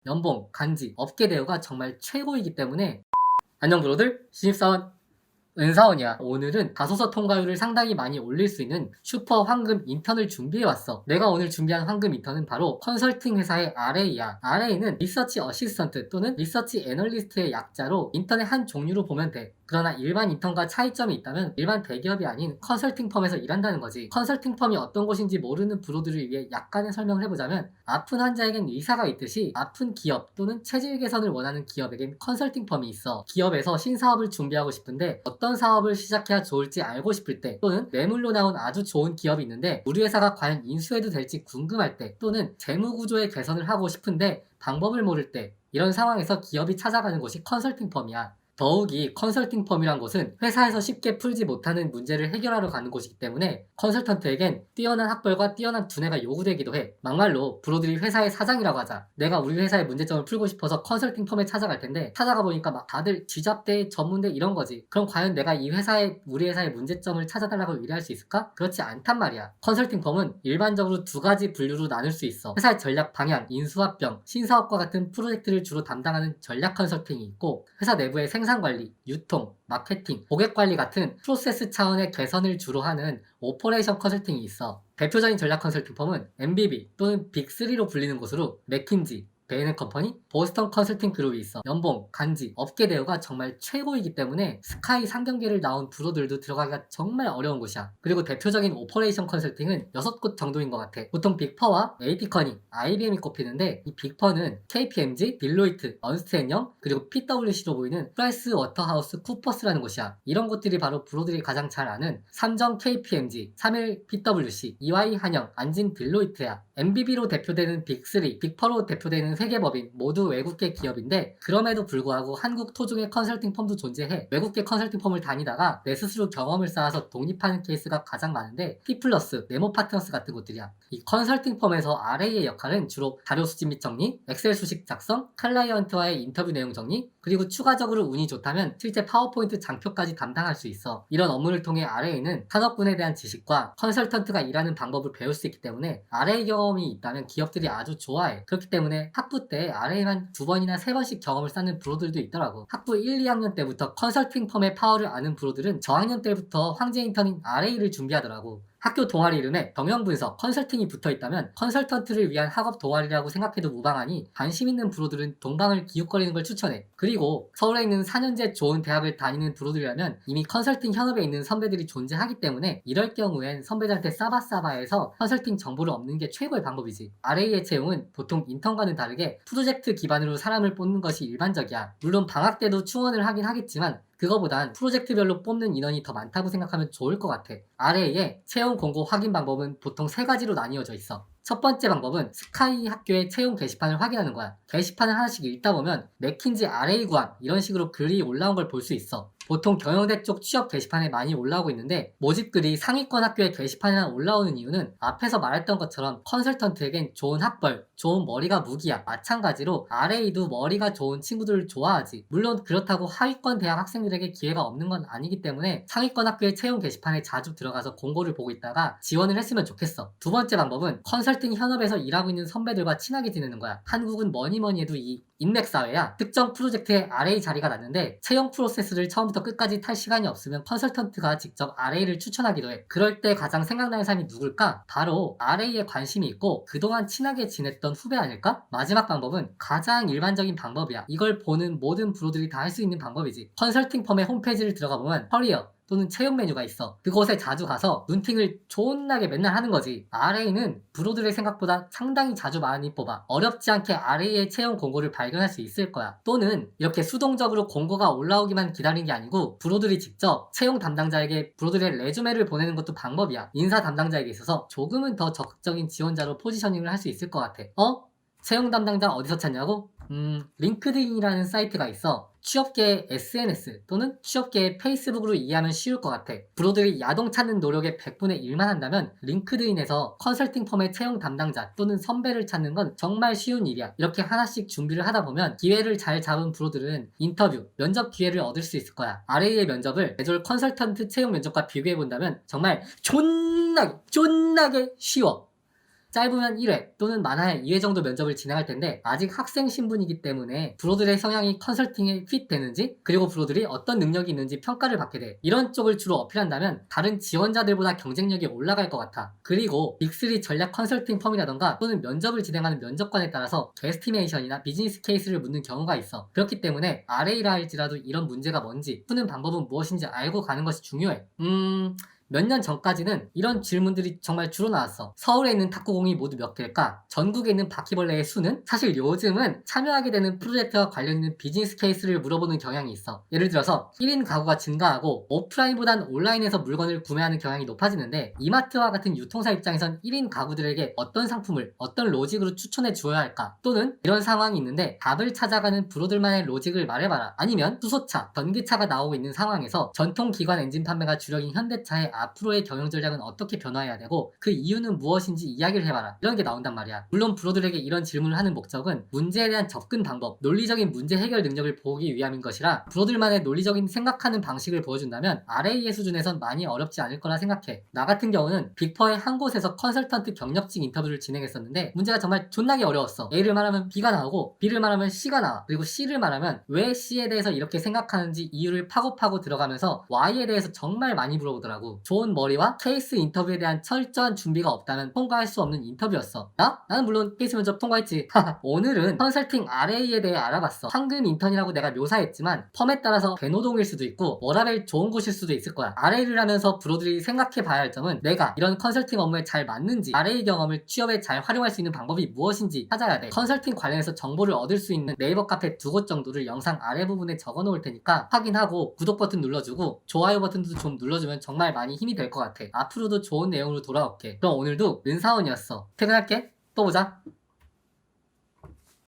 연봉, 간지, 업계 대우가 정말 최고이기 때문에. 안녕 브로들, 신입사원 은사원이야. 오늘은 다소서 통과율을 상당히 많이 올릴 수 있는 슈퍼 황금 인턴을 준비해왔어. 내가 오늘 준비한 황금 인턴은 바로 컨설팅 회사의 RA야. RA는 리서치 어시스턴트 또는 리서치 애널리스트의 약자로 인턴의 한 종류로 보면 돼. 그러나 일반 인턴과 차이점이 있다면 일반 대기업이 아닌 컨설팅 펌에서 일한다는 거지. 컨설팅 펌이 어떤 곳인지 모르는 브로들을 위해 약간의 설명을 해보자면, 아픈 환자에겐 의사가 있듯이 아픈 기업 또는 체질 개선을 원하는 기업에겐 컨설팅 펌이 있어. 기업에서 신사업을 준비하고 싶은데 어떤 사업을 시작해야 좋을지 알고 싶을 때, 또는 매물로 나온 아주 좋은 기업이 있는데 우리 회사가 과연 인수해도 될지 궁금할 때, 또는 재무 구조의 개선을 하고 싶은데 방법을 모를 때, 이런 상황에서 기업이 찾아가는 곳이 컨설팅 펌이야. 더욱이 컨설팅 펌이란 곳은 회사에서 쉽게 풀지 못하는 문제를 해결하러 가는 곳이기 때문에 컨설턴트에겐 뛰어난 학벌과 뛰어난 두뇌가 요구되기도 해. 막말로 브로들이 회사의 사장이라고 하자. 내가 우리 회사의 문제점을 풀고 싶어서 컨설팅 펌에 찾아갈 텐데, 찾아가 보니까 막 다들 쥐잡대, 전문대 이런 거지. 그럼 과연 내가 우리 회사의 문제점을 찾아달라고 의뢰할 수 있을까? 그렇지 않단 말이야. 컨설팅 펌은 일반적으로 두 가지 분류로 나눌 수 있어. 회사의 전략 방향, 인수합병, 신사업과 같은 프로젝트를 주로 담당하는 전략 컨설팅이 있고, 회사 내부의 생산관리, 유통, 마케팅, 고객관리 같은 프로세스 차원의 개선을 주로 하는 오퍼레이션 컨설팅이 있어. 대표적인 전략 컨설팅 펌은 MBB 또는 빅3로 불리는 곳으로 맥킨지, 베인앤컴퍼니, 보스턴 컨설팅 그룹이 있어. 연봉, 간지, 업계 대우가 정말 최고이기 때문에 스카이 상경계를 나온 브로들도 들어가기가 정말 어려운 곳이야. 그리고 대표적인 오퍼레이션 컨설팅은 6곳 정도인 것 같아. 보통 빅4와 AP커니, IBM이 꼽히는데, 이 빅4는 KPMG, 딜로이트, 언스트앤영, 그리고 PwC로 보이는 프라이스 워터하우스 쿠퍼스라는 곳이야. 이런 곳들이 바로 브로들이 가장 잘 아는 삼정 KPMG, 3일 PwC, EY 한영, 안진 딜로이트야. MBB로 대표되는 빅3, 빅4로 대표되는 회계법인 모두 외국계 기업인데, 그럼에도 불구하고 한국 토종의 컨설팅 펌도 존재해. 외국계 컨설팅 펌을 다니다가 내 스스로 경험을 쌓아서 독립하는 케이스가 가장 많은데, T플러스, 네모 파트너스 같은 곳들이야. 이 컨설팅 펌에서 RA의 역할은 주로 자료 수집 및 정리, 엑셀 수식 작성, 클라이언트와의 인터뷰 내용 정리, 그리고 추가적으로 운이 좋다면 실제 파워포인트 장표까지 담당할 수 있어. 이런 업무를 통해 RA는 산업군에 대한 지식과 컨설턴트가 일하는 방법을 배울 수 있기 때문에 RA 경험이 있다면 기업들이 아주 좋아해. 그렇기 때문에 학부 때 RA만 2번이나 3번씩 경험을 쌓는 브로들도 있더라고. 학부 1, 2학년 때부터 컨설팅 펌의 파워를 아는 브로들은 저학년 때부터 황제 인턴인 RA를 준비하더라고. 학교 동아리 이름에 경영분석, 컨설팅이 붙어있다면 컨설턴트를 위한 학업 동아리라고 생각해도 무방하니, 관심 있는 브로들은 동방을 기웃거리는 걸 추천해. 그리고 서울에 있는 4년제 좋은 대학을 다니는 브로들이라면 이미 컨설팅 현업에 있는 선배들이 존재하기 때문에 이럴 경우엔 선배들한테 싸바싸바해서 컨설팅 정보를 얻는 게 최고의 방법이지. RA의 채용은 보통 인턴과는 다르게 프로젝트 기반으로 사람을 뽑는 것이 일반적이야. 물론 방학 때도 충원을 하긴 하겠지만 그거보단 프로젝트별로 뽑는 인원이 더 많다고 생각하면 좋을 것 같아. RA의 채용 공고 확인 방법은 보통 3가지로 나뉘어져 있어. 첫 번째 방법은 스카이 학교의 채용 게시판을 확인하는 거야. 게시판을 하나씩 읽다 보면 맥킨지 RA 구함 이런 식으로 글이 올라온 걸 볼 수 있어. 보통 경영대 쪽 취업 게시판에 많이 올라오고 있는데, 모집글이 상위권 학교의 게시판에만 올라오는 이유는 앞에서 말했던 것처럼 컨설턴트에겐 좋은 학벌, 좋은 머리가 무기야. 마찬가지로 RA도 머리가 좋은 친구들을 좋아하지. 물론 그렇다고 하위권 대학 학생들에게 기회가 없는 건 아니기 때문에 상위권 학교의 채용 게시판에 자주 들어가서 공고를 보고 있다가 지원을 했으면 좋겠어. 두 번째 방법은 컨설팅 현업에서 일하고 있는 선배들과 친하게 지내는 거야. 한국은 뭐니뭐니 해도 이 인맥 사회야. 특정 프로젝트에 RA 자리가 났는데 채용 프로세스를 처음부터 끝까지 탈 시간이 없으면 컨설턴트가 직접 RA를 추천하기도 해. 그럴 때 가장 생각나는 사람이 누굴까? 바로 RA에 관심이 있고 그동안 친하게 지냈던 후배 아닐까? 마지막 방법은 가장 일반적인 방법이야. 이걸 보는 모든 브로들이 다 할 수 있는 방법이지. 컨설팅 펌의 홈페이지를 들어가 보면 커리어 또는 채용 메뉴가 있어. 그곳에 자주 가서 눈팅을 존나게 맨날 하는 거지. RA는 브로들의 생각보다 상당히 자주 많이 뽑아. 어렵지 않게 RA의 채용 공고를 발견할 수 있을 거야. 또는 이렇게 수동적으로 공고가 올라오기만 기다리는 게 아니고 브로들이 직접 채용 담당자에게 브로들의 레주메를 보내는 것도 방법이야. 인사 담당자에게 있어서 조금은 더 적극적인 지원자로 포지셔닝을 할 수 있을 것 같아. 채용 담당자 어디서 찾냐고? 링크드인이라는 사이트가 있어. 취업계의 SNS 또는 취업계의 페이스북으로 이해하면 쉬울 것 같아. 브로들이 야동 찾는 노력의 100분의 1만 한다면 링크드인에서 컨설팅 펌의 채용 담당자 또는 선배를 찾는 건 정말 쉬운 일이야. 이렇게 하나씩 준비를 하다 보면 기회를 잘 잡은 브로들은 인터뷰, 면접 기회를 얻을 수 있을 거야. RA의 면접을 매졸 컨설턴트 채용 면접과 비교해본다면 정말 존나게 쉬워. 짧으면 1회 또는 많아야 2회 정도 면접을 진행할 텐데 아직 학생 신분이기 때문에 브로들의 성향이 컨설팅에 핏되는지 그리고 브로들이 어떤 능력이 있는지 평가를 받게 돼. 이런 쪽을 주로 어필한다면 다른 지원자들보다 경쟁력이 올라갈 것 같아. 그리고 빅3 전략 컨설팅 펌이라던가 또는 면접을 진행하는 면접관에 따라서 에스티메이션이나 비즈니스 케이스를 묻는 경우가 있어. 그렇기 때문에 RA라 할지라도 이런 문제가 뭔지 푸는 방법은 무엇인지 알고 가는 것이 중요해. 몇 년 전까지는 이런 질문들이 정말 주로 나왔어. 서울에 있는 탁구공이 모두 몇 개일까? 전국에 있는 바퀴벌레의 수는? 사실 요즘은 참여하게 되는 프로젝트와 관련 있는 비즈니스 케이스를 물어보는 경향이 있어. 예를 들어서 1인 가구가 증가하고 오프라인보단 온라인에서 물건을 구매하는 경향이 높아지는데 이마트와 같은 유통사 입장에선 1인 가구들에게 어떤 상품을 어떤 로직으로 추천해 주어야 할까? 또는 이런 상황이 있는데 답을 찾아가는 브로들만의 로직을 말해봐라. 아니면 수소차, 전기차가 나오고 있는 상황에서 전통기관 엔진 판매가 주력인 현대차의 앞으로의 경영 전략은 어떻게 변화해야 되고 그 이유는 무엇인지 이야기를 해봐라. 이런 게 나온단 말이야. 물론 브로들에게 이런 질문을 하는 목적은 문제에 대한 접근 방법, 논리적인 문제 해결 능력을 보기 위함인 것이라 브로들만의 논리적인 생각하는 방식을 보여준다면 RA의 수준에선 많이 어렵지 않을 거라 생각해. 나 같은 경우는 빅4의 한 곳에서 컨설턴트 경력직 인터뷰를 진행했었는데 문제가 정말 존나게 어려웠어. A를 말하면 B가 나오고 B를 말하면 C가 나와. 그리고 C를 말하면 왜 C에 대해서 이렇게 생각하는지 이유를 파고 들어가면서 Y에 대해서 정말 많이 물어보더라고. 좋은 머리와 케이스 인터뷰에 대한 철저한 준비가 없다면 통과할 수 없는 인터뷰였어. 나는 물론 케이스 면접 통과했지. 오늘은 컨설팅 RA에 대해 알아봤어. 황금 인턴이라고 내가 묘사했지만 펌에 따라서 배노동일 수도 있고 워라밸 좋은 곳일 수도 있을 거야. RA를 하면서 브로들이 생각해봐야 할 점은 내가 이런 컨설팅 업무에 잘 맞는지 RA 경험을 취업에 잘 활용할 수 있는 방법이 무엇인지 찾아야 돼. 컨설팅 관련해서 정보를 얻을 수 있는 네이버 카페 2곳 정도를 영상 아래 부분에 적어 놓을 테니까 확인하고 구독 버튼 눌러주고 좋아요 버튼도 좀 눌러주면 정말 많이 힘이 될 것 같아. 앞으로도 좋은 내용으로 돌아올게. 그럼 오늘도 은사원이었어. 퇴근할게. 또 보자.